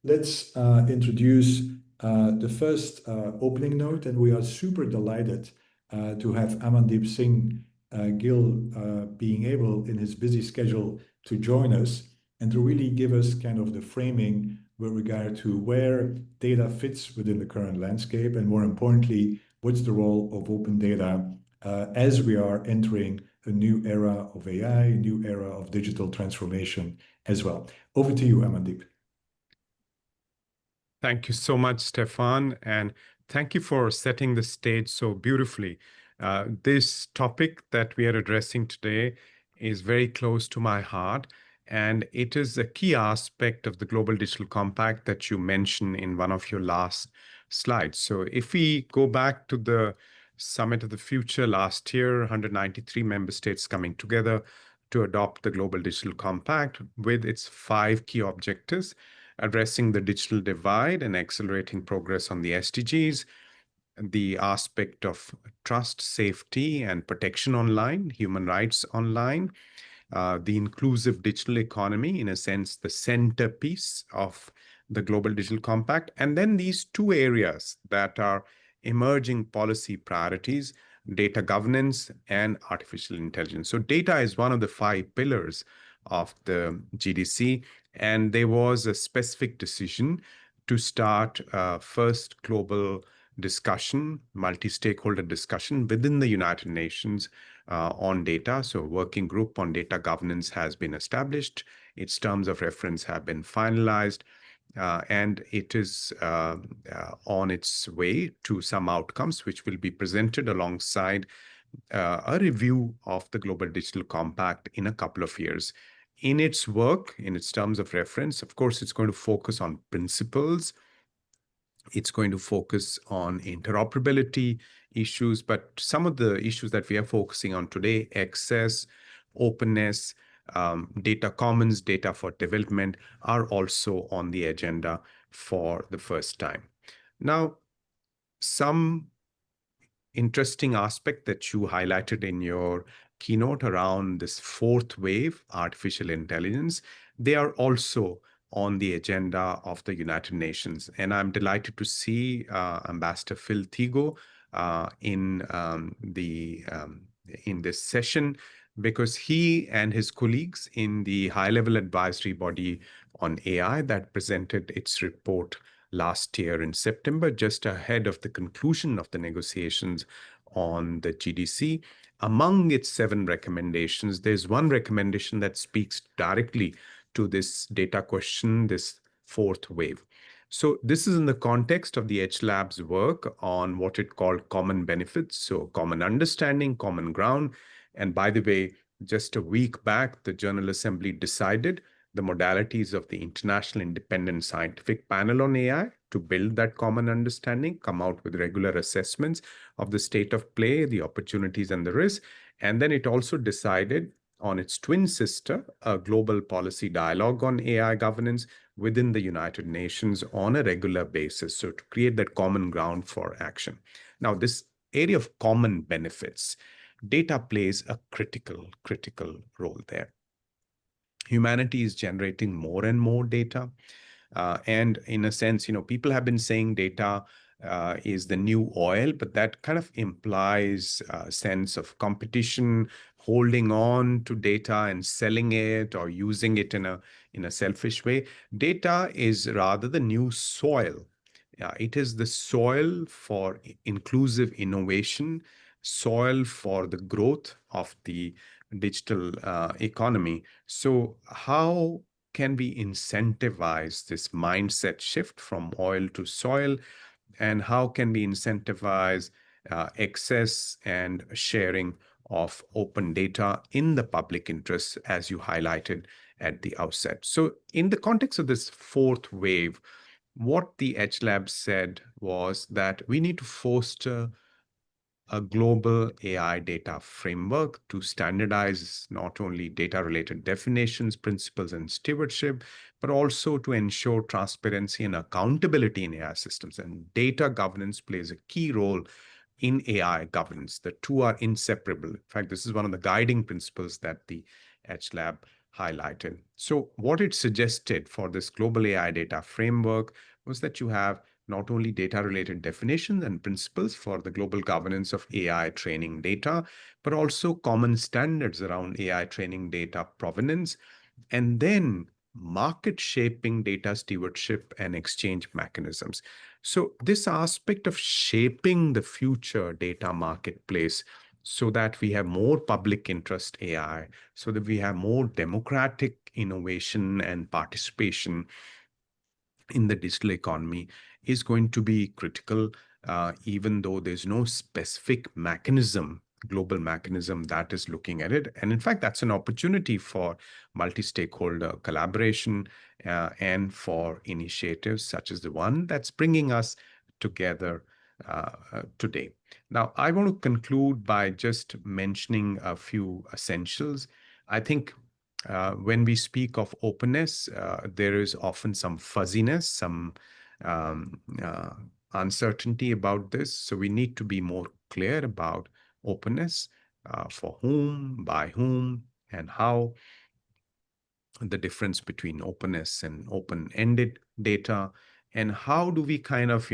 let's introduce the first opening note, and we are super delighted to have Amandeep Singh Gill being able in his busy schedule to join us and to really give us kind of the framing with regard to where data fits within the current landscape, and more importantly, what's the role of open data as we are entering a new era of AI, a new era of digital transformation as well. Over to you, Amandeep. Thank you so much, Stefan, and thank you for setting the stage so beautifully. This topic that we are addressing today is very close to my heart, and it is a key aspect of the Global Digital Compact that you mentioned in one of your last slides. So if we go back to the Summit of the Future last year, 193 member states coming together to adopt the Global Digital Compact with its 5 key objectives: addressing the digital divide and accelerating progress on the SDGs, the aspect of trust, safety, and protection online, human rights online, the inclusive digital economy, in a sense, the centerpiece of the Global Digital Compact, and then these 2 areas that are emerging policy priorities: data governance and artificial intelligence. So data is one of the 5 pillars of the GDC, and there was a specific decision to start a first global discussion, multi-stakeholder discussion within the United Nations on data. So a working group on data governance has been established. Its terms of reference have been finalized, and it is on its way to some outcomes which will be presented alongside a review of the Global Digital Compact in a couple of years. In its work, in its terms of reference, of course, it's going to focus on principles. It's going to focus on interoperability issues, but some of the issues that we are focusing on today: access, openness, data commons, data for development, are also on the agenda for the first time. Now, some interesting aspect that you highlighted in your keynote around this 4th wave, artificial intelligence, they are also on the agenda of the United Nations. And I'm delighted to see Ambassador Phil Thigo in this session, because he and his colleagues in the high-level advisory body on AI that presented its report last year in September, just ahead of the conclusion of the negotiations on the GDC. Among its 7 recommendations, there's one recommendation that speaks directly to this data question, this 4th wave. So this is in the context of the H Lab's work on what it called common benefits, so common understanding, common ground. And by the way, just a week back, the General Assembly decided the modalities of the International Independent Scientific Panel on AI to build that common understanding, come out with regular assessments of the state of play, the opportunities and the risks. And then it also decided on its twin sister, a global policy dialogue on AI governance within the United Nations on a regular basis, so to create that common ground for action. Now, this area of common benefits, data plays a critical role there. Humanity is generating more and more data. And in a sense, people have been saying data is the new oil, but that kind of implies a sense of competition, holding on to data and selling it or using it in a selfish way. Data is rather the new soil. It is the soil for inclusive innovation, soil for the growth of the digital economy. So how can we incentivize this mindset shift from oil to soil? And how can we incentivize access and sharing of open data in the public interest, as you highlighted at the outset? So in the context of this 4th wave, what the H Lab said was that we need to foster a global AI data framework to standardize not only data-related definitions, principles, and stewardship, but also to ensure transparency and accountability in AI systems. And data governance plays a key role in AI governance. The 2 are inseparable. In fact, this is one of the guiding principles that the H Lab highlighted. So what it suggested for this global AI data framework was that you have not only data-related definitions and principles for the global governance of AI training data, but also common standards around AI training data provenance, and then market shaping data stewardship and exchange mechanisms. So this aspect of shaping the future data marketplace so that we have more public interest AI, so that we have more democratic innovation and participation in the digital economy is going to be critical, even though there's no specific mechanism, global mechanism that is looking at it. And in fact, that's an opportunity for multi-stakeholder collaboration and for initiatives such as the one that's bringing us together today. Now, I want to conclude by just mentioning a few essentials. I think when we speak of openness, there is often some fuzziness, some um, uh, uncertainty about this. So we need to be more clear about openness, for whom, by whom, and how, the difference between openness and open-ended data, and how do we kind of,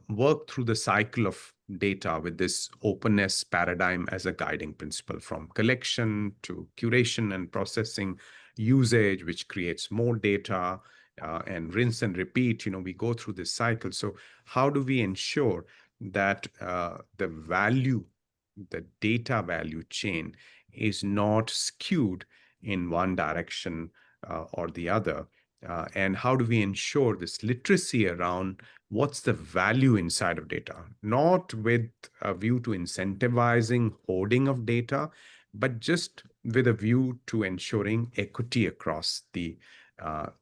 work through the cycle of data with this openness paradigm as a guiding principle, from collection to curation and processing, usage, which creates more data, and rinse and repeat. We go through this cycle. So how do we ensure that the data value chain is not skewed in one direction or the other? And how do we ensure this literacy around what's the value inside of data, not with a view to incentivizing hoarding of data, but just with a view to ensuring equity across the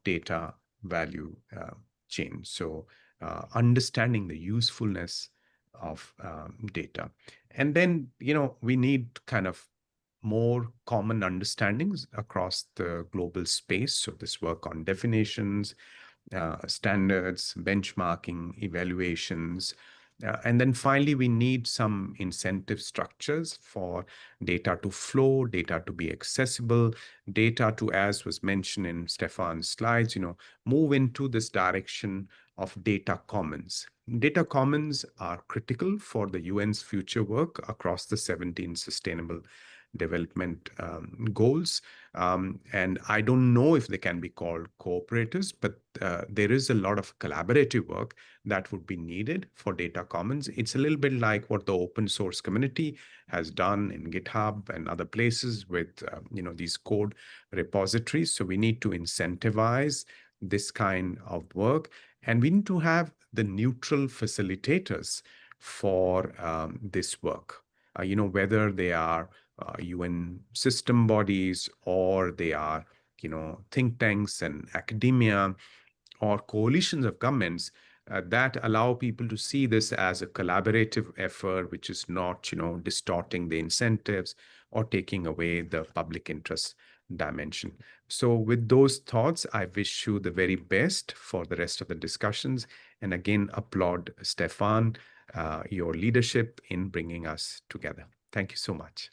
data value chain. So understanding the usefulness of data. And then, we need kind of more common understandings across the global space. So this work on definitions, standards, benchmarking, evaluations. And then finally, we need some incentive structures for data to flow, data to be accessible, data to, as was mentioned in Stefan's slides, move into this direction of data commons. Data commons are critical for the UN's future work across the 17 sustainable development goals. And I don't know if they can be called cooperators, but there is a lot of collaborative work that would be needed for data commons. It's a little bit like what the open source community has done in GitHub and other places with these code repositories. So we need to incentivize this kind of work, and we need to have the neutral facilitators for this work. Whether they are UN system bodies, or they are, think tanks and academia, or coalitions of governments that allow people to see this as a collaborative effort, which is not, distorting the incentives or taking away the public interest dimension. So with those thoughts, I wish you the very best for the rest of the discussions. And again, applaud Stefan, your leadership in bringing us together. Thank you so much.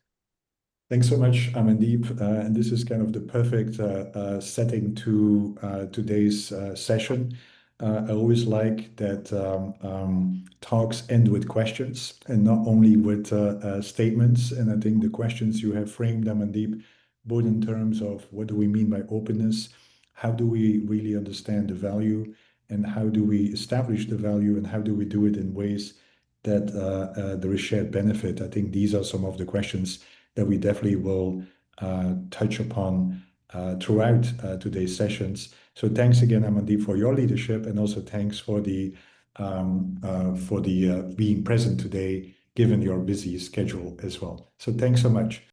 Thanks so much, Amandeep. And this is kind of the perfect setting to today's session. I always like that talks end with questions and not only with statements. And I think the questions you have framed, Amandeep, both in terms of what do we mean by openness, how do we really understand the value, and how do we establish the value, and how do we do it in ways that there is shared benefit. I think these are some of the questions that we definitely will touch upon throughout today's sessions. So thanks again, Amandeep, for your leadership, and also thanks for the being present today, given your busy schedule as well. So thanks so much.